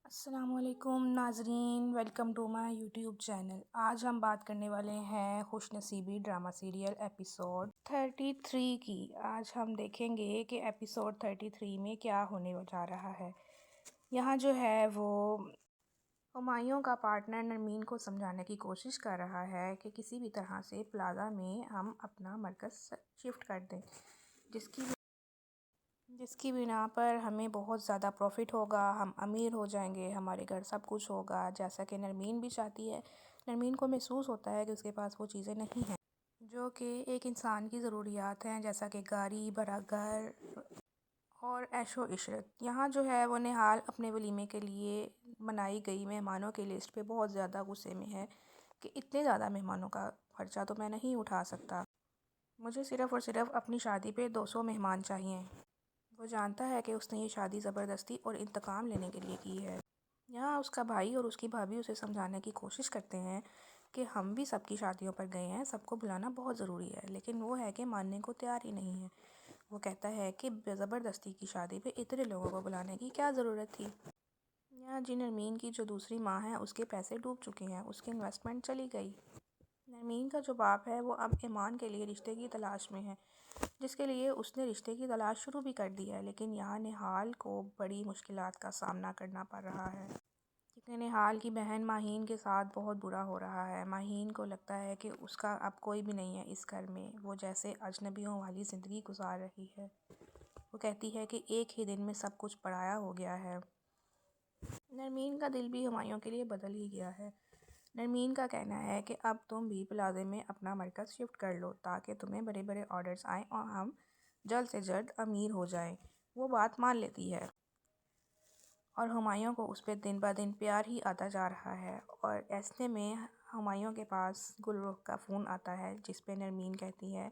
السلام علیکم ناظرین، welcome to my YouTube channel. آج ہم بات کرنے والے ہیں خوش نصیبی ڈرامہ سیریل ایپیسوڈ 33 کی۔ آج ہم دیکھیں گے کہ ایپیسوڈ 33 میں کیا ہونے جا رہا ہے۔ یہاں جو ہے وہ ہمایوں کا پارٹنر نرمین کو سمجھانے کی کوشش کر رہا ہے کہ کسی بھی طرح سے پلازا میں ہم اپنا مرکز شفٹ کر دیں، جس کی بنا پر ہمیں بہت زیادہ پروفٹ ہوگا، ہم امیر ہو جائیں گے، ہمارے گھر سب کچھ ہوگا، جیسا کہ نرمین بھی چاہتی ہے۔ نرمین کو محسوس ہوتا ہے کہ اس کے پاس وہ چیزیں نہیں ہیں جو کہ ایک انسان کی ضروریات ہیں، جیسا کہ گاڑی، بڑا گھر اور عیش و عشرت۔ یہاں جو ہے وہ نہال اپنے ولیمے کے لیے بنائی گئی مہمانوں کی لسٹ پہ بہت زیادہ غصے میں ہے کہ اتنے زیادہ مہمانوں کا خرچہ تو میں نہیں اٹھا سکتا، مجھے صرف اور صرف اپنی شادی پہ 200 مہمان چاہئیں۔ وہ جانتا ہے کہ اس نے یہ شادی زبردستی اور انتقام لینے کے لیے کی ہے۔ یہاں اس کا بھائی اور اس کی بھابھی اسے سمجھانے کی کوشش کرتے ہیں کہ ہم بھی سب کی شادیوں پر گئے ہیں، سب کو بلانا بہت ضروری ہے، لیکن وہ ہے کہ ماننے کو تیار ہی نہیں ہے۔ وہ کہتا ہے کہ زبردستی کی شادی پہ اتنے لوگوں کو بلانے کی کیا ضرورت تھی۔ یہاں نرمین کی جو دوسری ماں ہے، اس کے پیسے ڈوب چکے ہیں، اس کی انویسٹمنٹ چلی گئی۔ نرمین کا جو باپ ہے وہ اب ایمان کے لیے رشتے کی تلاش میں ہے، جس کے لیے اس نے رشتے کی تلاش شروع بھی کر دی ہے، لیکن یہاں نہال کو بڑی مشکلات کا سامنا کرنا پڑ رہا ہے، کیونکہ نہال کی بہن ماہین کے ساتھ بہت برا ہو رہا ہے۔ ماہین کو لگتا ہے کہ اس کا اب کوئی بھی نہیں ہے اس گھر میں، وہ جیسے اجنبیوں والی زندگی گزار رہی ہے۔ وہ کہتی ہے کہ ایک ہی دن میں سب کچھ پرایا ہو گیا ہے۔ نرمین کا دل بھی ہمایوں کے لیے بدل ہی گیا ہے۔ نرمین کا کہنا ہے کہ اب تم بھی پلازے میں اپنا مرکز شفٹ کر لو تاکہ تمہیں بڑے بڑے آرڈرز آئیں اور ہم جلد سے جلد امیر ہو جائیں۔ وہ بات مان لیتی ہے اور ہمایوں کو اس پہ دن بہ دن پیار ہی آتا جا رہا ہے، اور ایسے میں ہمایوں کے پاس گل رخ کا فون آتا ہے، جس پہ نرمین کہتی ہے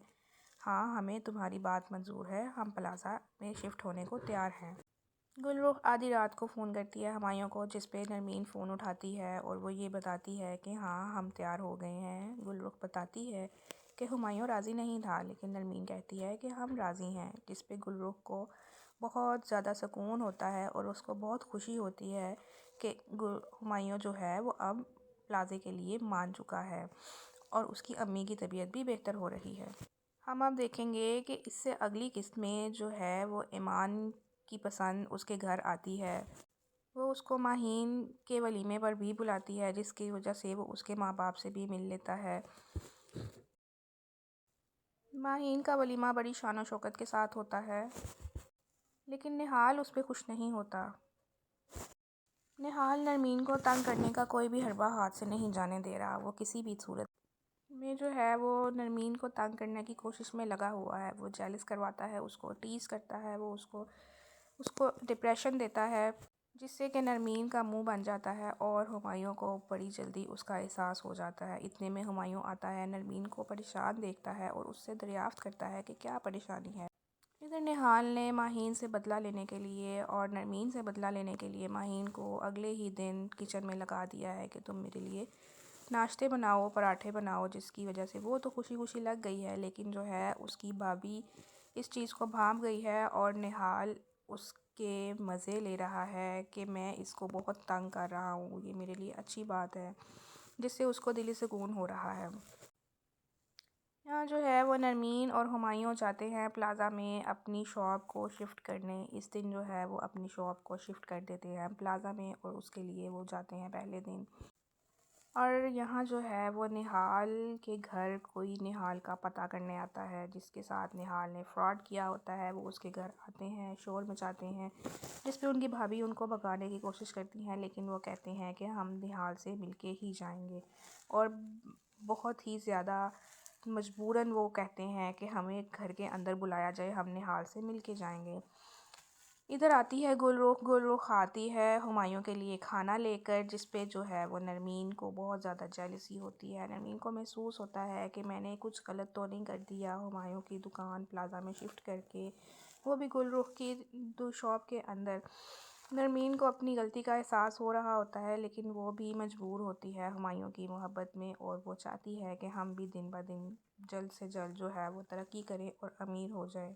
ہاں ہمیں تمہاری بات منظور ہے، ہم پلازا میں شفٹ ہونے کو تیار ہیں۔ گل رخ آدھی رات کو فون کرتی ہے ہمایوں کو، جس پہ نرمین فون اٹھاتی ہے اور وہ یہ بتاتی ہے کہ ہاں ہم تیار ہو گئے ہیں۔ گل رخ بتاتی ہے کہ ہمایوں راضی نہیں تھا، لیکن نرمین کہتی ہے کہ ہم راضی ہیں، جس پہ گل رخ کو بہت زیادہ سکون ہوتا ہے اور اس کو بہت خوشی ہوتی ہے کہ ہمایوں جو ہے وہ اب پلازے کے لیے مان چکا ہے اور اس کی امی کی طبیعت بھی بہتر ہو رہی ہے۔ ہم اب دیکھیں گے کہ اس سے اگلی قسط میں جو ہے وہ ایمان کی پسند اس کے گھر آتی ہے۔ وہ اس کو ماہین کے ولیمے پر بھی بلاتی ہے، جس کی وجہ سے وہ اس کے ماں باپ سے بھی مل لیتا ہے۔ ماہین کا ولیمہ بڑی شان و شوکت کے ساتھ ہوتا ہے، لیکن نہال اس پہ خوش نہیں ہوتا۔ نہال نرمین کو تنگ کرنے کا کوئی بھی حربہ ہاتھ سے نہیں جانے دے رہا، وہ کسی بھی صورت میں جو ہے وہ نرمین کو تنگ کرنے کی کوشش میں لگا ہوا ہے۔ وہ جیلس کرواتا ہے، اس کو ٹیز کرتا ہے، وہ اس کو ڈپریشن دیتا ہے، جس سے کہ نرمین کا منہ بن جاتا ہے اور ہمایوں کو بڑی جلدی اس کا احساس ہو جاتا ہے۔ اتنے میں ہمایوں آتا ہے، نرمین کو پریشان دیکھتا ہے اور اس سے دریافت کرتا ہے کہ کیا پریشانی ہے۔ ادھر نہال نے ماہین سے بدلہ لینے کے لیے اور نرمین سے بدلہ لینے کے لیے ماہین کو اگلے ہی دن کچن میں لگا دیا ہے کہ تم میرے لیے ناشتے بناؤ، پراٹھے بناؤ، جس کی وجہ سے وہ تو خوشی خوشی لگ گئی ہے، لیکن جو ہے اس کی بھابھی اس چیز کو بھانپ گئی ہے اور نہال اس کے مزے لے رہا ہے کہ میں اس کو بہت تنگ کر رہا ہوں، یہ میرے لیے اچھی بات ہے، جس سے اس کو دلی سکون ہو رہا ہے۔ یہاں جو ہے وہ نرمین اور ہمایوں جاتے ہیں پلازا میں اپنی شاپ کو شفٹ کرنے۔ اس دن جو ہے وہ اپنی شاپ کو شفٹ کر دیتے ہیں پلازا میں، اور اس کے لیے وہ جاتے ہیں پہلے دن۔ اور یہاں جو ہے وہ نہال کے گھر کوئی نہال کا پتہ کرنے آتا ہے، جس کے ساتھ نہال نے فراڈ کیا ہوتا ہے۔ وہ اس کے گھر آتے ہیں، شور مچاتے ہیں، جس پہ ان کی بھابھی ان کو بھگانے کی کوشش کرتی ہیں، لیکن وہ کہتے ہیں کہ ہم نہال سے مل کے ہی جائیں گے، اور بہت ہی زیادہ مجبوراً وہ کہتے ہیں کہ ہمیں گھر کے اندر بلایا جائے، ہم نہال سے مل کے جائیں گے۔ ادھر آتی ہے گل رخ آتی ہے ہمایوں کے لیے کھانا لے کر، جس پہ جو ہے وہ نرمین کو بہت زیادہ جیلسی ہوتی ہے۔ نرمین کو محسوس ہوتا ہے کہ میں نے کچھ غلط تو نہیں کر دیا ہمایوں کی دکان پلازا میں شفٹ کر کے، وہ بھی گل رخ کی شاپ کے اندر۔ نرمین کو اپنی غلطی کا احساس ہو رہا ہوتا ہے، لیکن وہ بھی مجبور ہوتی ہے ہمایوں کی محبت میں، اور وہ چاہتی ہے کہ ہم بھی دن بہ دن جلد سے جلد جو ہے وہ ترقی کریں اور امیر ہو جائیں۔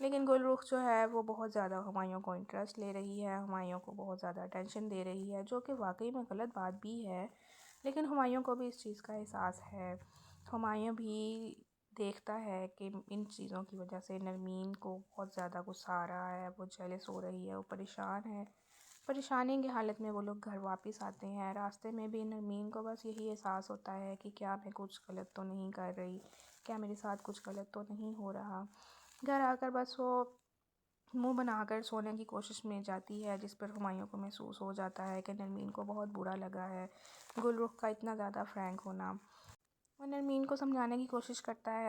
لیکن گل رخ جو ہے وہ بہت زیادہ ہمایوں کو انٹرسٹ لے رہی ہے، ہمایوں کو بہت زیادہ اٹینشن دے رہی ہے، جو کہ واقعی میں غلط بات بھی ہے، لیکن ہمایوں کو بھی اس چیز کا احساس ہے۔ ہمایوں بھی دیکھتا ہے کہ ان چیزوں کی وجہ سے نرمین کو بہت زیادہ غصہ آ رہا ہے، وہ جیلس ہو رہی ہے، وہ پریشان ہے۔ پریشانی کی حالت میں وہ لوگ گھر واپس آتے ہیں۔ راستے میں بھی نرمین کو بس یہی احساس ہوتا ہے کہ کیا میں کچھ غلط تو نہیں کر رہی، کیا میرے ساتھ کچھ غلط تو نہیں ہو رہا۔ گھر آ کر بس وہ منہ بنا کر سونے کی کوشش میں جاتی ہے، جس پر ہمایوں کو محسوس ہو جاتا ہے کہ نرمین کو بہت برا لگا ہے گل رخ کا اتنا زیادہ فرینک ہونا۔ وہ نرمین کو سمجھانے کی کوشش کرتا ہے